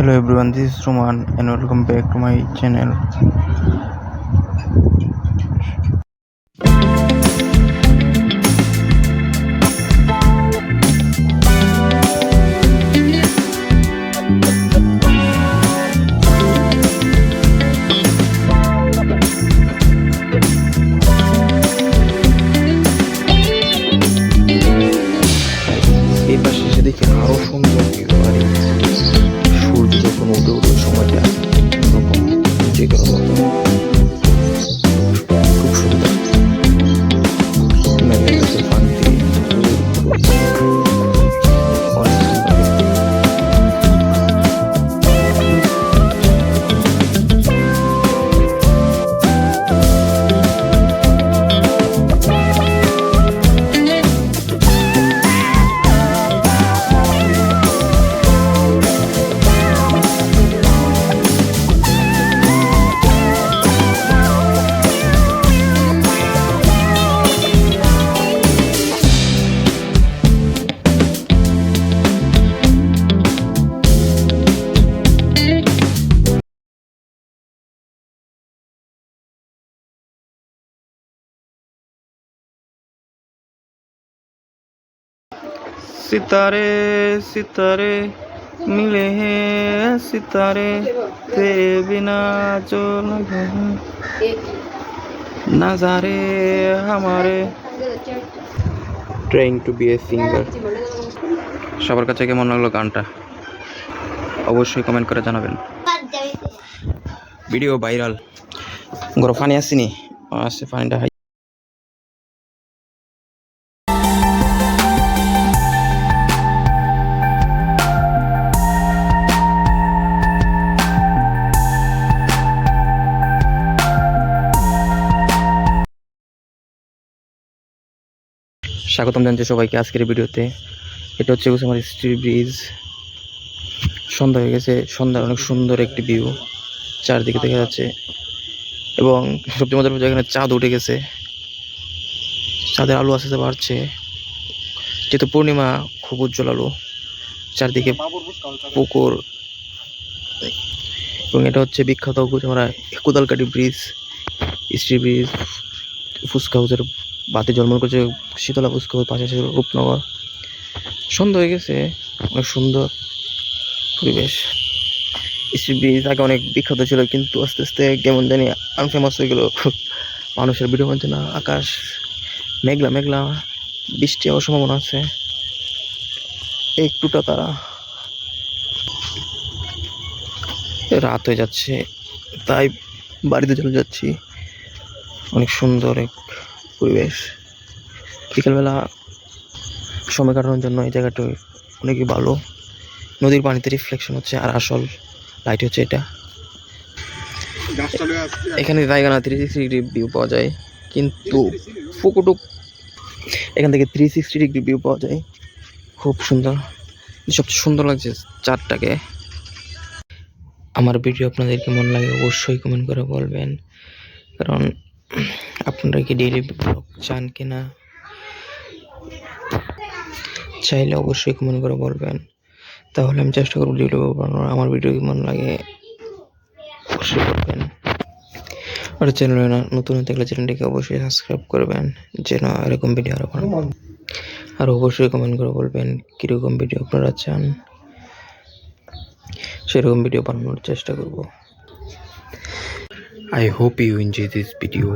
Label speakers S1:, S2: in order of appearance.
S1: Hello everyone, this is Roman and welcome back to my channel. এই পাশে এসে দেখি আরো সুন্দর ভিউ আর সূর্য যখন উঠে উঠে সময়টা এরকম জেগে মতো খুব সুন্দর মেঘের কাছে শান্তি অনেক সুন্দর। सितारे सितारे मिले हैं सितारे तेरे बिना जो लगे हैं नजारे हमारे trying to be a singer. সবার কাছে কেমন লাগলো গানটা অবশ্যই কমেন্ট করে জানাবেন। ভিডিও ভাইরাল গরম পানি আসেনি আসে পানিটা স্বাগতম জানতে সবাইকে আজকের ভিডিওতে। এটা হচ্ছে আমার স্ট্রিট ব্রিজ। সন্ধ্যা হয়ে গেছে, সন্ধ্যার অনেক সুন্দর একটি ভিউ চারদিকে দেখা যাচ্ছে এবং সবচেয়ে মজার মধ্যে এখানে চাঁদ উঠে গেছে, চাঁদের আলো আস্তে আস্তে বাড়ছে যেহেতু পূর্ণিমা, খুব উজ্জ্বল আলো, চারদিকে পুকুর এবং এটা হচ্ছে বিখ্যাত আমরা Kodalkati bridge, street bridge. Fuchka হাউসের বাতি জন্মন করছে, শীতলা ফুচকা হাউস পাশে রূপনগর। সন্ধ্যা হয়ে গেছে, অনেক সুন্দর পরিবেশ। স্ট্রিট ব্রিজ আগে অনেক বিখ্যাত ছিল কিন্তু আস্তে আস্তে কেমন জানি আনফেমাস হয়ে গেল, মানুষের ভিডিও বানছে না। আকাশ মেঘলা মেঘলা, বৃষ্টি হওয়ার সম্ভাবনা আছে, একটুটা তারা। রাত হয়ে যাচ্ছে তাই বাড়িতে চলে যাচ্ছি। অনেক সুন্দর এক পরিবেশ, বিকেলবেলা সময় কাটানোর জন্য এই জায়গাটা অনেকই ভালো। নদীর পানিতে রিফ্লেকশন হচ্ছে আর আসল লাইট হচ্ছে এটা। এখানে জায়গা না 360 ডিগ্রি ভিউ পাওয়া যায় কিন্তু ফুকুটুক এখান থেকে 360 ডিগ্রি ভিউ পাওয়া যায়, খুব সুন্দর। সবচেয়ে সুন্দর লাগছে চারটাকে। আমার ভিডিও আপনাদের কেমন লাগে অবশ্যই কমেন্ট করে বলবেন, কারণ আপনারা কি ডেইলি ব্লগ চান কিনা চাইলে অবশ্যই কমেন্ট করে বলবেন, তাহলে আমি চেষ্টা করবো ভিডিও বানানোর। আমার ভিডিও কেমন লাগে অবশ্যই করবেন। আর চ্যানেলে নতুন হতে গেলে চ্যানেলটিকে অবশ্যই সাবস্ক্রাইব করবেন যেন এরকম ভিডিও আরও বানাবো। আর অবশ্যই কমেন্ট করে বলবেন কীরকম ভিডিও আপনারা চান, সেরকম ভিডিও বানানোর চেষ্টা করব। I hope you enjoy this video.